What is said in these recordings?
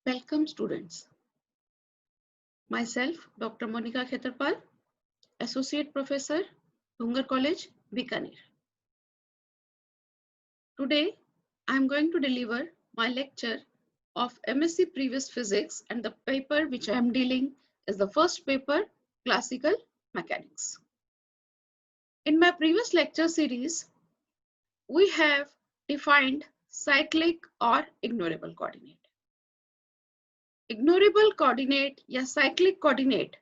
Welcome students. Myself Dr. Monica Khetarpal, Associate Professor, Dhungar College, Bikaner. Today I am going to deliver my lecture of MSc Previous Physics, and the paper which I am dealing is the first paper, Classical Mechanics. In my previous lecture series, we have defined cyclic or ignorable coordinate. Ignorable coordinate या cyclic coordinate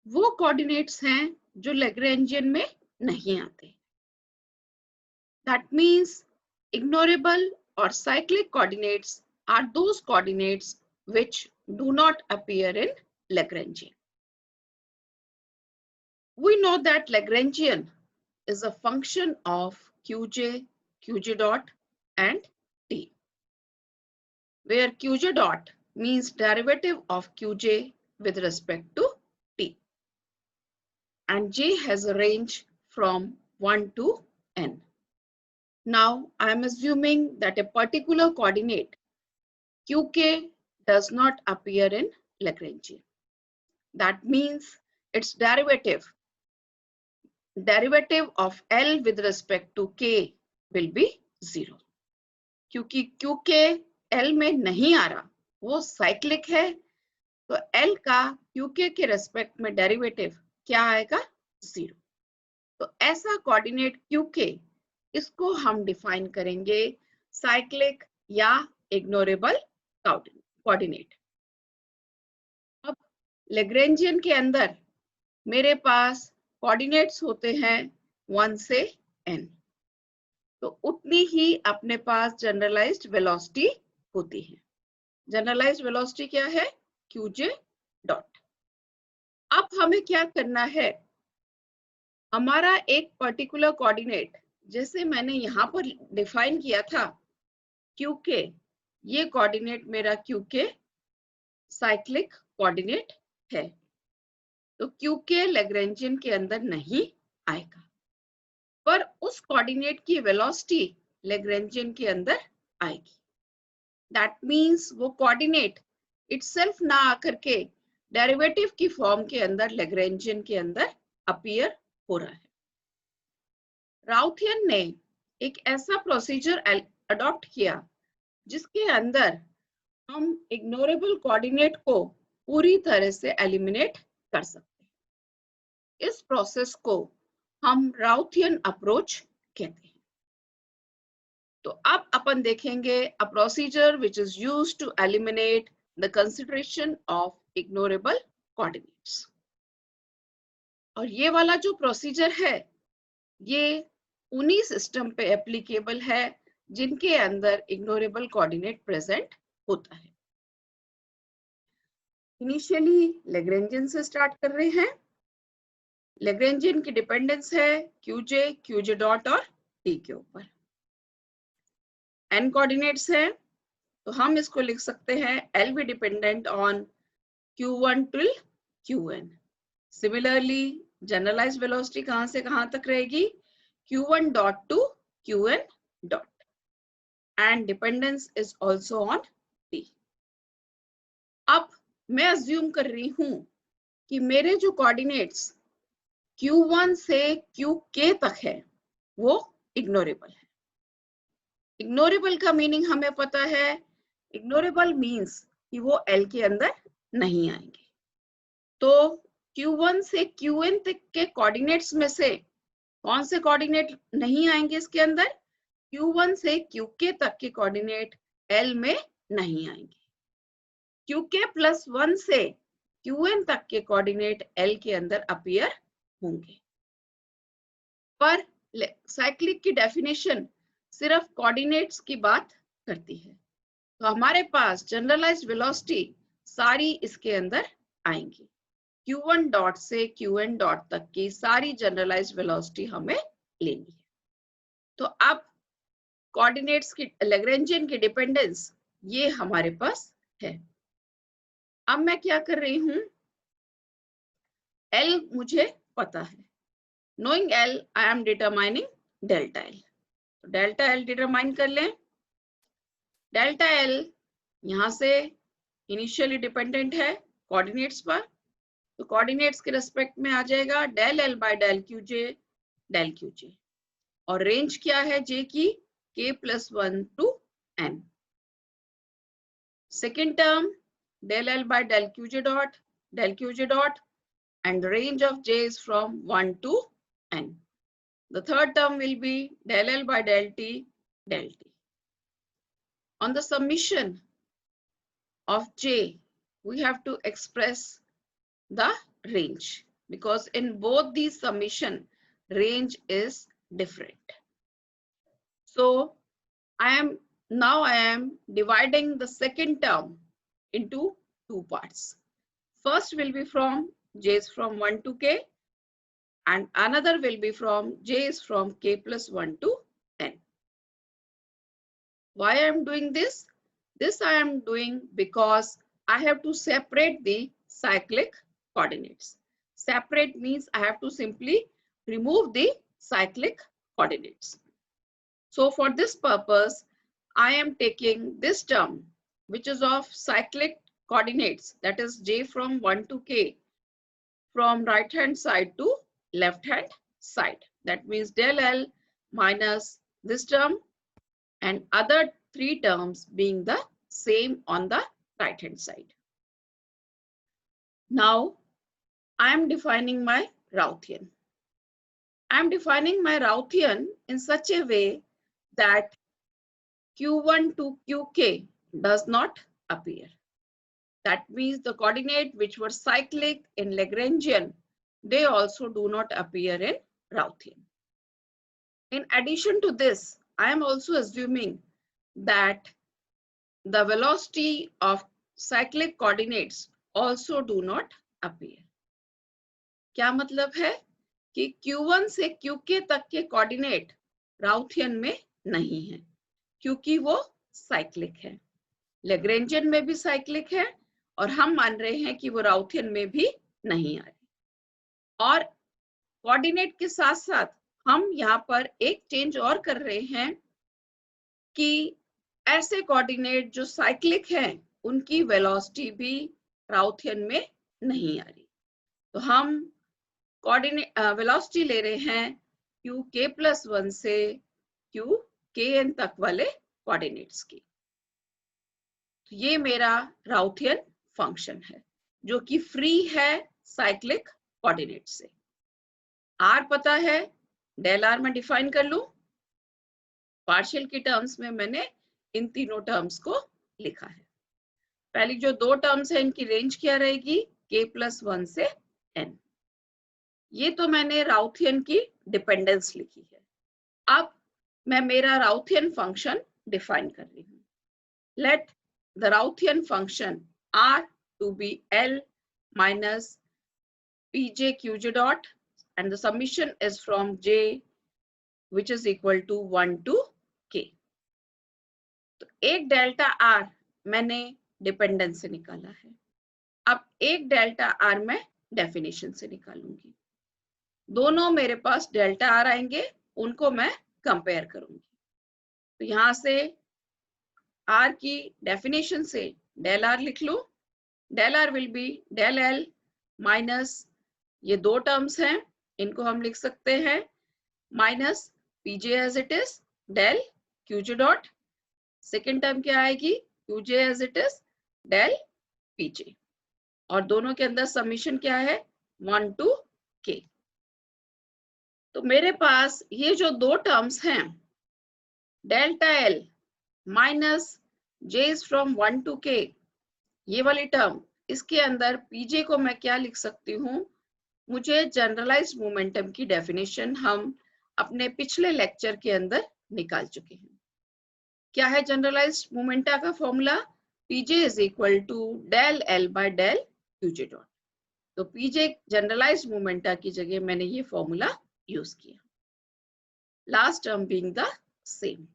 वो coordinates हैं जो Lagrangian में नहीं आते. That means ignorable or cyclic coordinates are those coordinates which do not appear in Lagrangian. We know that Lagrangian is a function of Qj, Qj dot and T, where Qj dot means derivative of Qj with respect to T, and J has a range from 1 to n. Now I am assuming that a particular coordinate Qk does not appear in Lagrangian. That means its derivative of L with respect to K will be 0. क्योंकि Qk L में नहीं आ रहा, वो cyclic है, तो L का Qk के respect में डेरिवेटिव क्या आएगा? 0. तो ऐसा कोऑर्डिनेट Qk, इसको हम डिफाइन करेंगे साइक्लिक या इग्नोरेबल कोऑर्डिनेट. अब लैग्रेंजियन के अंदर मेरे पास कोऑर्डिनेट्स होते हैं 1 से n, तो उतनी ही अपने पास जनरलाइज्ड वेलोसिटी होती है. जनरलाइज्ड वेलोसिटी क्या है? Qj dot. अब हमें क्या करना है, हमारा एक पर्टिकुलर कोऑर्डिनेट जैसे मैंने यहाँ पर डिफाइन किया था Qk, ये कोऑर्डिनेट मेरा Qk साइक्लिक कोऑर्डिनेट है, तो Qk लैग्रेंजियन के अंदर नहीं आएगा, पर उस कोऑर्डिनेट की वेलोसिटी लैग्रेंजियन के अंदर आएगी. दैट मींस वो कोऑर्डिनेट इटसेल्फ ना आकर के डेरिवेटिव की फॉर्म के अंदर लैग्रेंजियन के अंदर अपीयर हो रहा है. राउथियन ने एक ऐसा प्रोसीजर अडॉप्ट किया जिसके अंदर हम इग्नोरेबल कोऑर्डिनेट को पूरी तरह से एलिमिनेट कर सकते हैं. इस प्रोसेस को हम राउथियन अप्रोच कहते हैं. तो अब अपन देखेंगे a procedure which is used to eliminate the consideration of ignorable coordinates. और ये वाला जो प्रोसीजर है, ये उन्हीं सिस्टम पे एप्लीकेबल है जिनके अंदर इग्नोरेबल कोऑर्डिनेट प्रेजेंट होता है. इनिशियली लैग्रेंजियन से स्टार्ट कर रहे हैं. लैग्रेंजियन की डिपेंडेंस है Qj, Qj डॉट और T के ऊपर. n कोऑर्डिनेट्स है, तो हम इसको लिख सकते हैं L भी dependent on Q1 till Qn. Similarly generalized velocity कहां से कहां तक रहेगी? Q1 dot to Qn dot, and dependence is also on T. अब मैं अज्यूम कर रही हूं कि मेरे जो कोऑर्डिनेट्स Q1 से Qk तक है वो इग्नोरेबल है. इग्नोरेबल का मीनिंग हमें पता है. इग्नोरेबल मीन्स कि वो L के अंदर नहीं आएंगे. तो Q1 से Qn तक के कोऑर्डिनेट्स में से कौन से कोऑर्डिनेट नहीं आएंगे इसके अंदर? Q1 से Qk तक के कोऑर्डिनेट L में नहीं आएंगे. Qk प्लस 1 से Qn तक के कोऑर्डिनेट L के अंदर अपीयर होंगे. पर साइक्लिक की डेफिनेशन सिर्फ कोऑर्डिनेट्स की बात करती है, तो हमारे पास जनरलाइज्ड वेलोसिटी सारी इसके अंदर आएंगी. Q1 डॉट से Qn डॉट तक की सारी जनरलाइज्ड वेलोसिटी हमें लेनी है. तो अब कोऑर्डिनेट्स की लैग्रेंजियन की डिपेंडेंस ये हमारे पास है. अब मैं क्या कर रही हूं, L मुझे पता है. Knowing L I am determining delta L. तो डेल्टा L डिटरमाइन कर लें. डेल्टा L यहां से इनिशियली डिपेंडेंट है कोऑर्डिनेट्स पर, तो कोऑर्डिनेट्स के रेस्पेक्ट में आ जाएगा del L by del Q J, और रेंज क्या है जे की, k+1 to n. Second term del L by del Qj dot, and the range of j is from 1 to n. The third term will be del L by del T. On the summation of j, we have to express the range, because in both these summation, range is different. So I am dividing the second term into two parts. First will be from j is from 1 to k, and another will be from j is from k+1 to n. Why I am doing this? This I am doing because I have to separate the cyclic coordinates. Separate means I have to simply remove the cyclic coordinates. So for this purpose, I am taking this term, which is of cyclic coordinates, that is j from 1 to k, from right hand side to left hand side. That means del L minus this term and other three terms being the same on the right hand side. Now I am defining my Rauthian. I am defining my Rauthian in such a way that q1 to qk does not appear. That means the coordinate which were cyclic in Lagrangian, they also do not appear in Rauthian. In addition to this, I am also assuming that the velocity of cyclic coordinates also do not appear. क्या मतलब है कि q1 से qk तक के coordinate राउथियन में नहीं है, क्योंकि वो साइक्लिक है, लैग्रेंजियन में भी साइक्लिक है, और हम मान रहे हैं कि वो राउथियन में भी नहीं आ रहे। और कोऑर्डिनेट के साथ साथ हम यहाँ पर एक चेंज और कर रहे हैं कि ऐसे कोऑर्डिनेट जो साइक्लिक हैं उनकी वेलोसिटी भी राउथियन में नहीं आ रही, तो हम कोऑर्डिनेट वेलोसिटी ले रहे हैं qk+1 से qkn तक वाले कोऑर्डिनेट्स की। तो ये मेरा राउथियन फंक्शन है जो कि फ्री है साइक्लिक कोऑर्डिनेट से। r पता है, डेल r में डिफाइन कर लूं, पार्शियल की टर्म्स में मैंने इन तीनों टर्म्स को लिखा है। पहली जो दो टर्म्स है इनकी रेंज क्या रहेगी, k+1 से n। ये तो मैंने राउथियन की डिपेंडेंस लिखी है। अब मैं मेरा राउथियन फंक्शन डिफाइन कर रही हूँ। Let the Routhian function r to be L minus pj qj dot and the summation is from j which is equal to 1 to k. तो एक डेल्टा r मैंने डिपेंडेंस से निकाला है, अब एक डेल्टा r मैं डेफिनेशन से निकालूंगी। दोनों मेरे पास डेल्टा r आएंगे, उनको मैं कंपेयर करूंगी। तो यहाँ से r की डेफिनेशन से डेल r लिख लूं, del r will be del l minus ये दो टर्म्स हैं, इनको हम लिख सकते हैं minus pj as it is del qj dot, second term क्या आएगी qj as it is del pj, और दोनों के अंदर समीशन क्या है 1 to k। तो मेरे पास ये जो दो टर्म्स हैं delta L minus j is from 1 to k, ये वाली टर्म, इसके अंदर pj को मैं क्या लिख सकती हूँ, मुझे जनरलाइज्ड मोमेंटम की डेफिनेशन हम अपने पिछले लेक्चर के अंदर निकाल चुके हैं। क्या है जनरलाइज्ड मोमेंटा का formula, pj is equal to del L by del qj dot. तो pj जनरलाइज्ड मोमेंटा की जगह मैंने ये फॉर्मूला यूज किया, last term being the same.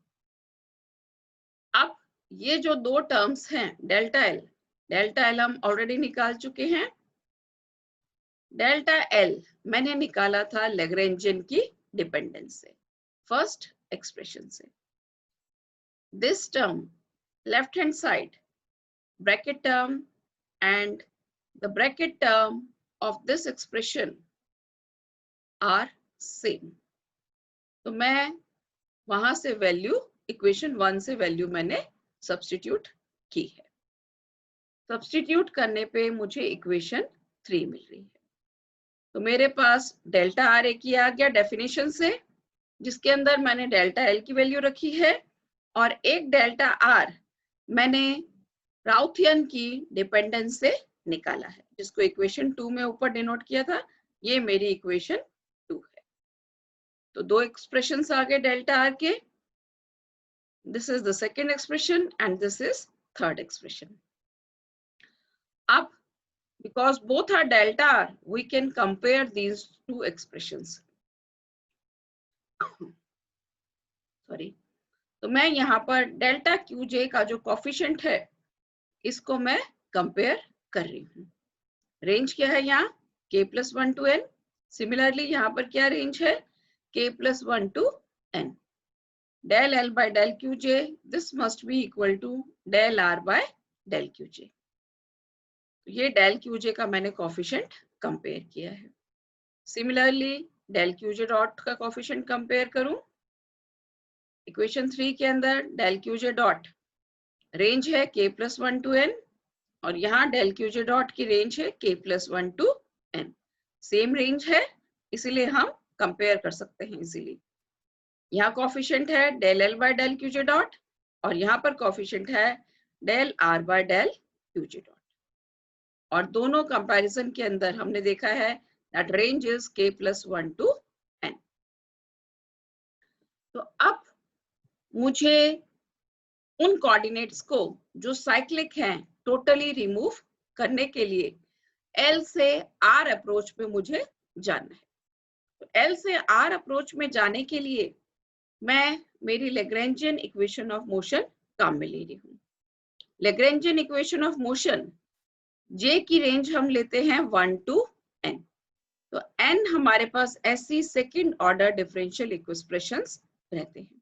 अब ये जो दो टर्म्स हैं डेल्टा एल हम ऑलरेडी निकाल चुके हैं। डेल्टा एल मैंने निकाला था लैग्रेंजियन की डिपेंडेंस से, फर्स्ट एक्सप्रेशन से। This term left hand side bracket term and the bracket term of this expression are same. तो मैं वहां से वैल्यू इक्वेशन 1 से वैल्यू मैंने सब्स्टिट्यूट की है। सब्स्टिट्यूट करने पे मुझे इक्वेशन 3 मिल रही है। तो मेरे पास डेल्टा आर एक ही आ गया डेफिनेशन से, जिसके अंदर मैंने डेल्टा एल की वैल्यू रखी है, और एक डेल्टा आर मैंने राउथियन की डिपेंडेंस से निकाला है, जिसको इक्वेशन 2 में ऊपर डिनोट किया था। ये मेरी इक्वेशन 2 है। तो दो एक्सप्रेशंस आ गए डेल्टा आर के। This is the second expression and this is third expression. अब because both are delta r, we can compare these two expressions. Sorry. तो मैं यहाँ पर डेल्टा क्यू जे का जो कोफिशिएंट है इसको मैं कंपेयर कर रही हूँ। रेंज क्या है यहाँ k+1 to n। सिमिलरली यहाँ पर क्या रेंज है k+1 to n। del l by del qj, this must be equal to del r by del qj। ये डेल क्यूजे का मैंने कोफिशिएंट कंपेयर किया है। सिमिलरली डेल क्यूजे डॉट का कोफिशिएंट कंपेयर करूं, इक्वेशन 3 के अंदर डेल क्यूजे डॉट रेंज है k+1 to n, और यहाँ डेल क्यूजे डॉट की रेंज है k+1 to n। Same range है, इसीलिए हम कंपेयर कर सकते हैं इजीली। यहाँ कोफिशिएंट है del L by del q j dot, और यहाँ पर कोफिशिएंट है del r by del q j dot. और दोनों कंपैरिजन के अंदर हमने देखा है that range is k+1 to n। तो अब मुझे उन कोऑर्डिनेट्स को जो साइक्लिक हैं टोटली रिमूव करने के लिए L से R अप्रोच में मुझे जाना है। तो L से R अप्रोच में जाने के लिए मैं मेरी लैग्रेंजियन इक्वेशन ऑफ मोशन काम में ले रही हूँ। Lagrangian equation of motion J की रेंज हम लेते हैं 1 to n। तो n हमारे पास ऐसी सेकंड ऑर्डर डिफरेंशियल एक्सप्रेशंस रहते हैं।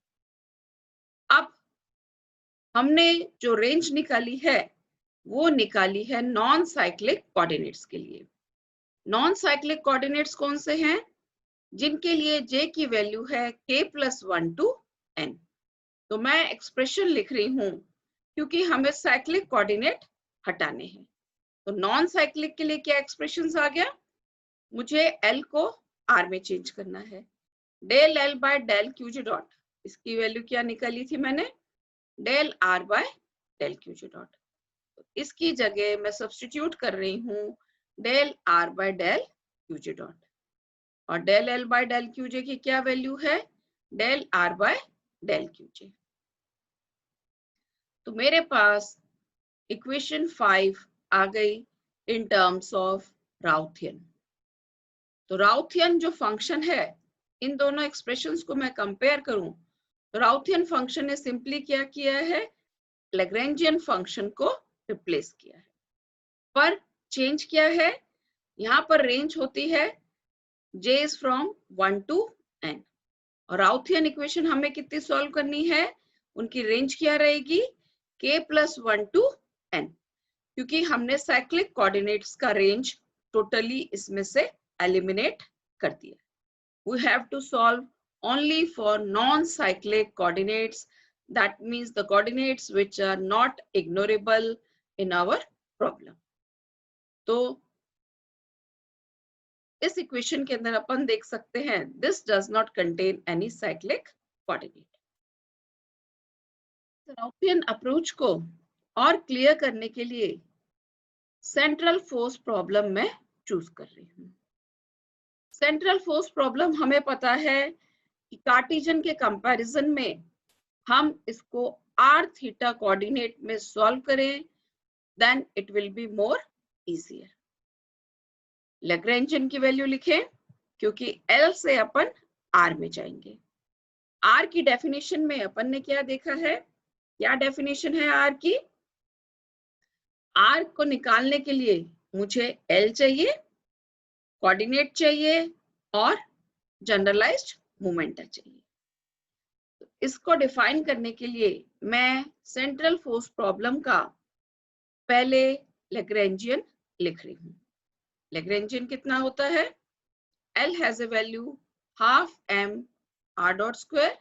अब हमने जो रेंज निकाली है वो निकाली है नॉन साइक्लिक कोऑर्डिनेट्स के लिए। नॉन साइक्लिक कोऑर्डिनेट्स कौन से हैं? जिनके लिए J की वैल्यू है k+1 to n। तो मैं एक्सप्रेशन लिख रही हूं क्योंकि हमें साइक्लिक कोऑर्डिनेट हटाने हैं। तो नॉन साइक्लिक के लिए क्या एक्सप्रेशन आ गया, मुझे L को R में चेंज करना है। Del L by del QJ dot, इसकी वैल्यू क्या निकाली थी मैंने, del R by del QJ dot. तो इसकी जगह मैं सब्स्टिट्यूट कर रही हूँ del R by del QJ dot, और del L by del QJ की क्या वैल्यू है, del R by del QJ। तो मेरे पास इक्वेशन 5 आ गई इन टर्म्स ऑफ राउथियन। तो राउथियन जो फंक्शन है, इन दोनों एक्सप्रेशंस को मैं कंपेयर करूं तो राउथियन फंक्शन ने सिंपली क्या किया है, लैग्रेंजियन फंक्शन को रिप्लेस किया है। पर चेंज क्या है, यहाँ पर रेंज होती है j is from 1 to n, और राउथियन इक्वेशन हमें कितनी सॉल्व करनी है, उनकी रेंज क्या रहेगी k+1 to n, क्योंकि हमने साइक्लिक कोऑर्डिनेट्स का रेंज टोटली इसमें से एलिमिनेट कर दिया। We have to solve only for non-cyclic coordinates, that means the coordinates which are not ignorable in our problem. तो इस इक्वेशन के अंदर अपन देख सकते हैं this does not contain any cyclic coordinate. Routhian approach को और क्लियर करने के लिए सेंट्रल फोर्स प्रॉब्लम में चूज कर रही हूँ। सेंट्रल फोर्स प्रॉब्लम हमें पता है कि कार्टेशियन के कंपैरिजन में हम इसको r थीटा कोऑर्डिनेट में सॉल्व करें, then it will be more easier. Lagrangian की वैल्यू लिखें क्योंकि L से अपन R में जाएंगे। R की डेफिनेशन में अपन ने क्या देखा है, क्या डेफिनेशन है R की, R को निकालने के लिए मुझे L चाहिए, कोऑर्डिनेट चाहिए और जनरलाइज्ड मोमेंटम चाहिए। तो इसको डिफाइन करने के लिए मैं सेंट्रल फोर्स प्रॉब्लम का पहले लैग्रेंजियन लिख रही हूं। लैग्रेंजियन कितना होता है? L has a value half m r dot square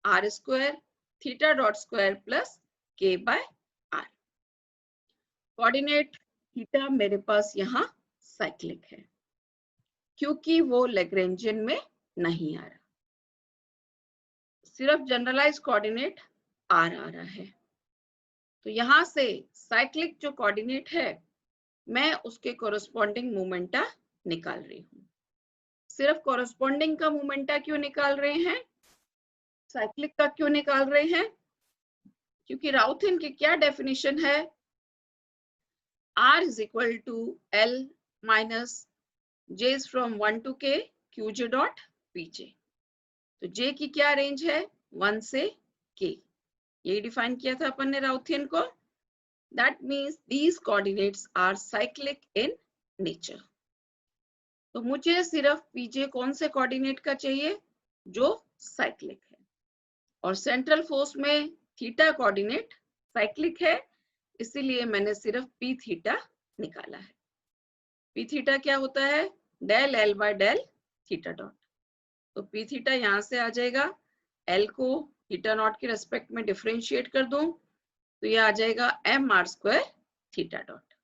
r square theta dot square plus k by r। Coordinate theta मेरे पास यहाँ साइक्लिक है क्योंकि वो लैग्रेंजियन में नहीं आ रहा, सिर्फ जनरलाइज कोऑर्डिनेट r आ रहा है। तो यहां से साइक्लिक जो कोऑर्डिनेट है मैं उसके कोरस्पॉन्डिंग मोमेंटा निकाल रही हूँ। सिर्फ कोरस्पॉन्डिंग का मोमेंटा क्यों निकाल रहे हैं, साइक्लिक का क्यों निकाल रहे हैं? क्योंकि राउथिन की क्या डेफिनेशन है? R is equal to L minus J is from 1 to K QJ dot PJ। तो J की क्या रेंज है? 1 से K। यही डिफाइन किया था अपन ने राउथियन को। That means these coordinates are cyclic in nature। तो मुझे सिर्फ PJ कौन से कोऑर्डिनेट का चाहिए? जो साइक्लिक है। और सेंट्रल फोर्स में थीटा कोऑर्डिनेट साइक्लिक है, इसीलिए मैंने सिर्फ पी थीटा निकाला है। पी थीटा क्या होता है? Del L by del theta dot. तो पी थीटा यहां से आ जाएगा, एल को थीटा नॉट के रेस्पेक्ट में डिफरेंशिएट कर दूं तो ये आ जाएगा m r square theta dot.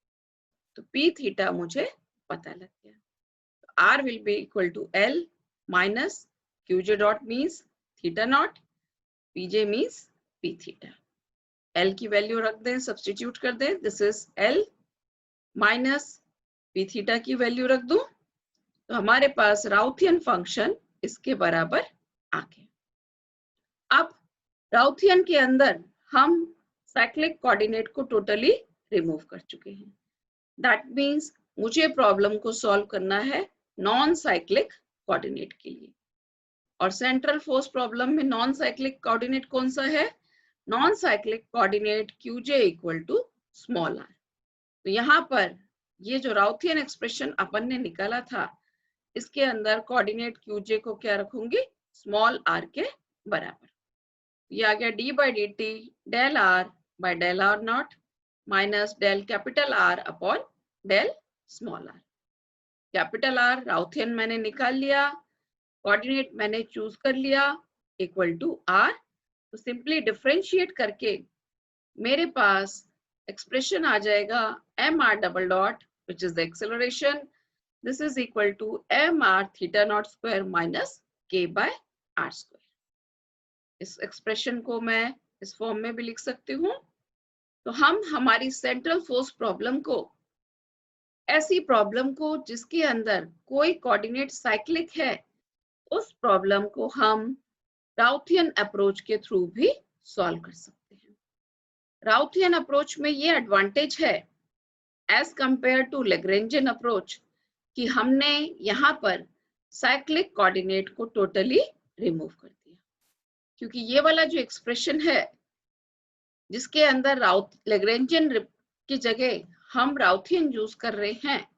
तो पी थीटा मुझे पता लग गया। R will be equal to L minus QJ dot means theta naught, PJ means P theta। L की वैल्यू रख दें, सब्स्टिट्यूट कर दें, this is L minus P theta की वैल्यू रख दूं तो हमारे पास राउथियन फंक्शन इसके बराबर आ गया। अब राउथियन के अंदर हम साइक्लिक कोऑर्डिनेट को टोटली रिमूव कर चुके हैं। दैट मीन्स मुझे प्रॉब्लम को सॉल्व करना है नॉन साइक्लिक कोऑर्डिनेट के लिए। और सेंट्रल फोर्स प्रॉब्लम में नॉन साइक्लिक कोऑर्डिनेट कौन सा है? Non cyclic coordinate QJ equal to small r। तो यहाँ पर ये जो राउथियन एक्सप्रेशन अपन ने निकाला था इसके अंदर कोऑर्डिनेट QJ को क्या रखूंगी? स्मॉल r के बराबर। ये आ गया d by dt del r by del r naught minus del capital R upon del small r। Capital R राउथियन मैंने निकाल लिया, कोऑर्डिनेट मैंने चूज कर लिया इक्वल टू R। तो सिंपली डिफरेंशिएट करके मेरे पास एक्सप्रेशन आ जाएगा mr double dot which is the acceleration, this is equal to mr theta naught square minus k by r square. इस एक्सप्रेशन को मैं इस फॉर्म में भी लिख सकती हूँ। तो हम हमारी सेंट्रल फोर्स प्रॉब्लम को, ऐसी प्रॉब्लम को जिसके अंदर कोई कोऑर्डिनेट साइक्लिक है, उस प्रॉब्लम को हम राउथियन अप्रोच के थ्रू भी सॉल्व कर सकते हैं। राउथियन अप्रोच में ये एडवांटेज है as compare to Lagrangian approach कि हमने यहाँ पर साइक्लिक कोऑर्डिनेट को टोटली रिमूव कर दिया। क्योंकि ये वाला जो एक्सप्रेशन है जिसके अंदर लैग्रेंजियन की जगह हम राउथियन यूज कर रहे हैं,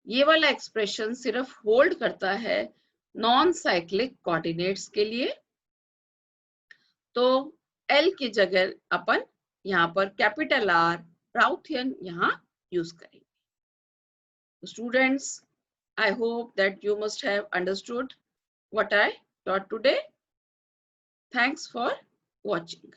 ये वाला एक्सप्रेशन सिर्फ होल्ड करता है नॉन साइक्लिक कोऑर्डिनेट्स के लिए। तो L की जगह अपन यहाँ पर कैपिटल R राउथियन यहाँ यूज करेंगे। Students, I hope that you must have understood what I taught today. Thanks for watching.